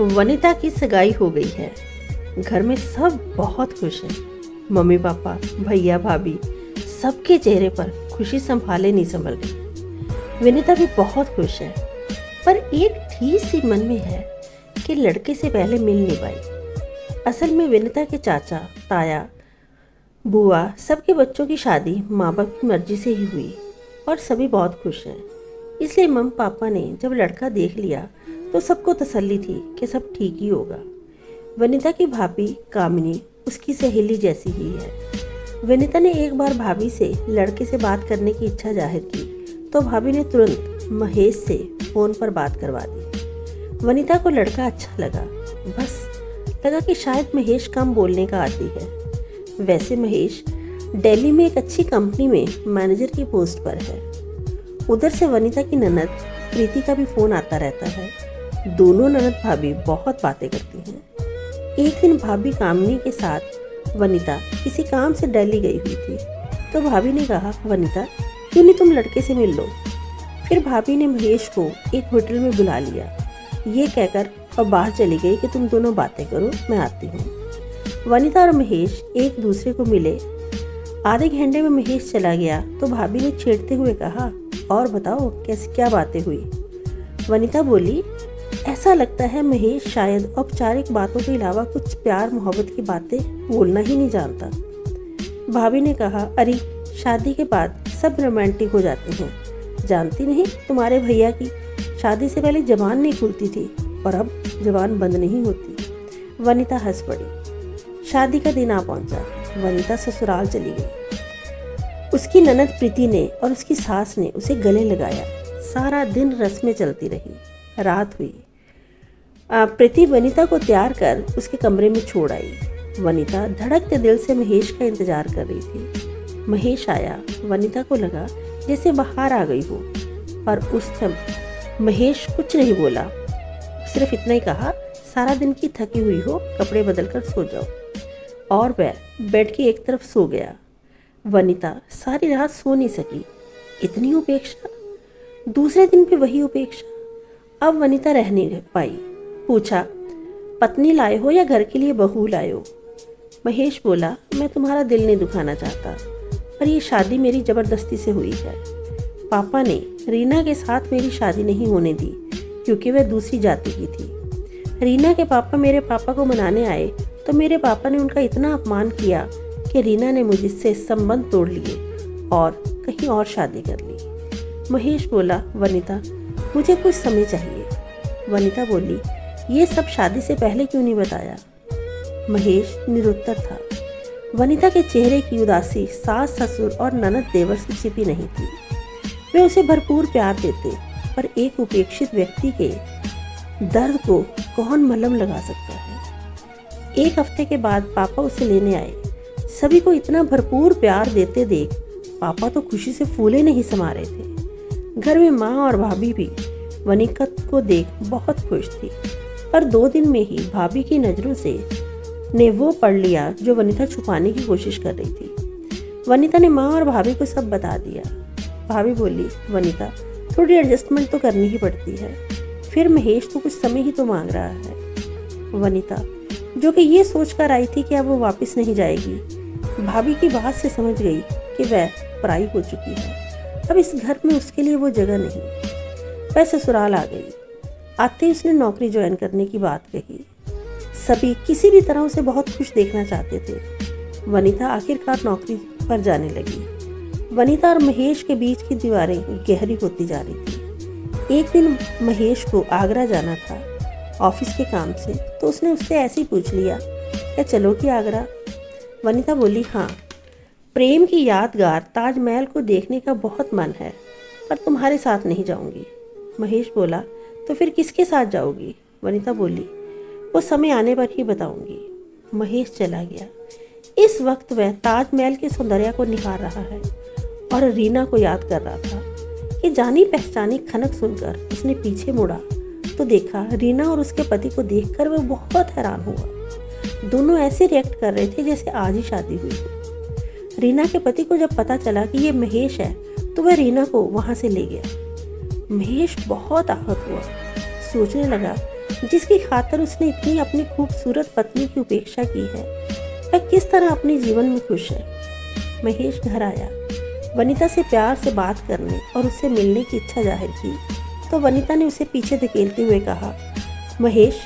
वनिता की सगाई हो गई है। घर में सब बहुत खुश हैं। मम्मी पापा, भैया भाभी, सबके चेहरे पर खुशी संभाले नहीं संभल रही। वनिता भी बहुत खुश है, पर एक ठीस सी मन में है कि लड़के से पहले मिल नहीं पाई। असल में वनिता के चाचा, ताया, बुआ, सबके बच्चों की शादी माँ बाप की मर्जी से ही हुई और सभी बहुत खुश हैं। इसलिए मम्मी पापा ने जब लड़का देख लिया तो सबको तसल्ली थी कि सब ठीक ही होगा। वनिता की भाभी कामिनी उसकी सहेली जैसी ही है। वनिता ने एक बार भाभी से लड़के से बात करने की इच्छा जाहिर की तो भाभी ने तुरंत महेश से फ़ोन पर बात करवा दी। वनिता को लड़का अच्छा लगा, बस लगा कि शायद महेश कम बोलने का आदी है। वैसे महेश दिल्ली में एक अच्छी कंपनी में मैनेजर की पोस्ट पर है। उधर से वनिता की ननद प्रीति का भी फ़ोन आता रहता है। दोनों ननद भाभी बहुत बातें करती हैं। एक दिन भाभी कामिनी के साथ वनिता किसी काम से दिल्ली गई हुई थी तो भाभी ने कहा, वनिता क्यों नहीं तुम लड़के से मिल लो। फिर भाभी ने महेश को एक होटल में बुला लिया, ये कहकर और बाहर चली गई कि तुम दोनों बातें करो, मैं आती हूँ। वनिता और महेश एक दूसरे को मिले। आधे घंटे में महेश चला गया तो भाभी ने छेड़ते हुए कहा, और बताओ कैसे क्या बातें हुई। वनिता बोली, ऐसा लगता है महेश शायद औपचारिक बातों के अलावा कुछ प्यार मोहब्बत की बातें बोलना ही नहीं जानता। भाभी ने कहा, अरे शादी के बाद सब रोमांटिक हो जाते हैं, जानती नहीं तुम्हारे भैया की शादी से पहले जबान नहीं खुलती थी और अब जबान बंद नहीं होती। वनिता हंस पड़ी। शादी का दिन आ पहुंचा। वनिता ससुराल चली गई। उसकी ननद प्रीति ने और उसकी सास ने उसे गले लगाया। सारा दिन रस्में चलती रही। रात हुई। प्रीति वनिता को तैयार कर उसके कमरे में छोड़ आई। वनिता धड़कते दिल से महेश का इंतजार कर रही थी। महेश आया। वनिता को लगा जैसे बाहर आ गई हो, पर उस समय महेश कुछ नहीं बोला, सिर्फ इतना ही कहा, सारा दिन की थकी हुई हो, कपड़े बदल कर सो जाओ। और वह बेड की एक तरफ सो गया। वनिता सारी रात सो नहीं सकी। इतनी उपेक्षा, दूसरे दिन भी वही उपेक्षा। अब वनिता रह नहीं पाई। पूछा, पत्नी लाए हो या घर के लिए बहू लाए हो। महेश बोला, मैं तुम्हारा दिल नहीं दुखाना चाहता, पर ये शादी मेरी ज़बरदस्ती से हुई है। पापा ने रीना के साथ मेरी शादी नहीं होने दी क्योंकि वह दूसरी जाति की थी। रीना के पापा मेरे पापा को मनाने आए तो मेरे पापा ने उनका इतना अपमान किया कि रीना ने मुझसे संबंध तोड़ लिए और कहीं और शादी कर ली। महेश बोला, वनिता मुझे कुछ समय चाहिए। वनिता बोली, ये सब शादी से पहले क्यों नहीं बताया। महेश निरुत्तर था। वनिता के चेहरे की उदासी सास ससुर और ननद देवर से छिपी नहीं थी। वे उसे भरपूर प्यार देते, पर एक उपेक्षित व्यक्ति के दर्द को कौन मलहम लगा सकता है। एक हफ्ते के बाद पापा उसे लेने आए। सभी को इतना भरपूर प्यार देते देख पापा तो खुशी से फूले नहीं समा रहे थे। घर में माँ और भाभी भी वनिता को देख बहुत खुश थी, पर 2 दिन में ही भाभी की नज़रों से ने वो पढ़ लिया जो वनिता छुपाने की कोशिश कर रही थी। वनिता ने माँ और भाभी को सब बता दिया। भाभी बोली, वनिता थोड़ी एडजस्टमेंट तो करनी ही पड़ती है, फिर महेश तो कुछ समय ही तो मांग रहा है। वनिता जो कि ये सोच कर आई थी कि अब वो वापस नहीं जाएगी, भाभी की बात से समझ गई कि वह पराई हो चुकी है। अब इस घर में उसके लिए वो जगह नहीं। वह ससुराल आ गई। आते ही उसने नौकरी ज्वाइन करने की बात कही। सभी किसी भी तरह उसे बहुत खुश देखना चाहते थे। वनिता आखिरकार नौकरी पर जाने लगी। वनिता और महेश के बीच की दीवारें गहरी होती जा रही थी। एक दिन महेश को आगरा जाना था ऑफिस के काम से, तो उसने उससे ऐसे ही पूछ लिया, क्या चलोगी आगरा। वनिता बोली, हाँ, प्रेम की यादगार ताजमहल को देखने का बहुत मन है, पर तुम्हारे साथ नहीं जाऊंगी। महेश बोला, तो फिर किसके साथ जाओगी। वनिता बोली, वो समय आने पर ही बताऊंगी। महेश चला गया। इस वक्त वह ताजमहल के सौंदर्य को निहार रहा है और रीना को याद कर रहा था कि जानी पहचानी खनक सुनकर उसने पीछे मुड़ा तो देखा रीना और उसके पति को देखकर वह बहुत हैरान हुआ। दोनों ऐसे रिएक्ट कर रहे थे जैसे आज ही शादी हुई हो। रीना के पति को जब पता चला कि ये महेश है तो वह रीना को वहां से ले गया। महेश बहुत आहत हुआ। सोचने लगा जिसकी खातिर उसने इतनी अपनी खूबसूरत पत्नी की उपेक्षा की है, वह किस तरह अपने जीवन में खुश है। महेश घर आया। वनिता से प्यार से बात करने और उससे मिलने की इच्छा जाहिर की तो वनिता ने उसे पीछे धकेलते हुए कहा, महेश,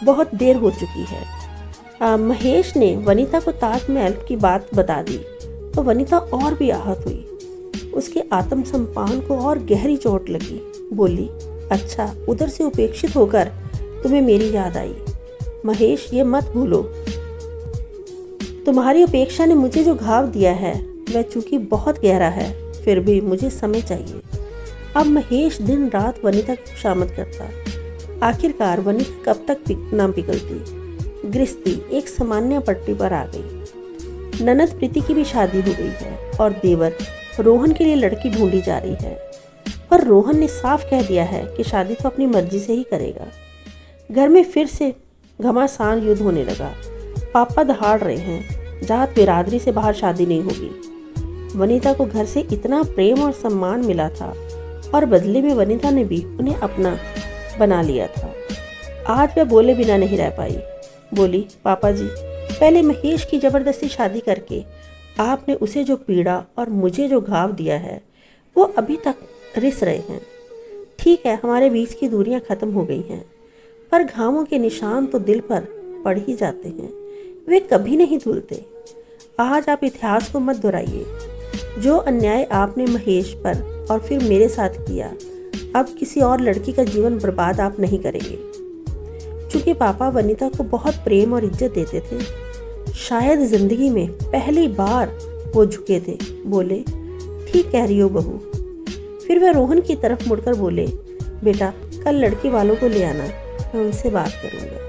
बहुत देर हो चुकी है। महेश ने वनिता को ताजमहल की बात बता दी तो वनिता और भी आहत हुई। उसके आत्मसम्मान को और गहरी चोट लगी। बोली, अच्छा, उधर से उपेक्षित होकर तुम्हें मेरी याद आई। महेश, ये मत भूलो, तुम्हारी उपेक्षा ने मुझे जो घाव दिया है वह चूंकि बहुत गहरा है, फिर भी मुझे समय चाहिए। अब महेश दिन रात वनिता की खुशामद करता। आखिरकार वनिता कब तक ना पिघलती। गृहस्थी एक सामान्य पट्टी पर आ गई। ननद प्रीति की भी शादी हो गई है और देवर रोहन के लिए लड़की ढूंढी जा रही है, पर रोहन ने साफ कह दिया है कि शादी तो अपनी मर्जी से ही करेगा। घर में फिर से घमासान युद्ध होने लगा। पापा दहाड़ रहे हैं, जात बिरादरी से बाहर शादी नहीं होगी। वनिता को घर से इतना प्रेम और सम्मान मिला था और बदले में वनिता ने भी उन्हें अपना बना लिया था। आज वह बोले बिना नहीं रह पाई। बोली, पापा जी, पहले महेश की जबरदस्ती शादी करके आपने उसे जो पीड़ा और मुझे जो घाव दिया है वो अभी तक रिस रहे हैं। ठीक है, हमारे बीच की दूरियां खत्म हो गई हैं, पर घावों के निशान तो दिल पर पड़ ही जाते हैं, वे कभी नहीं धुलते। आज आप इतिहास को मत दोहराइए। जो अन्याय आपने महेश पर और फिर मेरे साथ किया, अब किसी और लड़की का जीवन बर्बाद आप नहीं करेंगे। चूंकि पापा वनिता को बहुत प्रेम और इज्जत देते थे, शायद जिंदगी में पहली बार वो झुके थे। बोले, ठीक कह रही हो बहू। फिर वह रोहन की तरफ मुड़कर बोले, बेटा, कल लड़की वालों को ले आना, मैं उनसे बात करूंगा।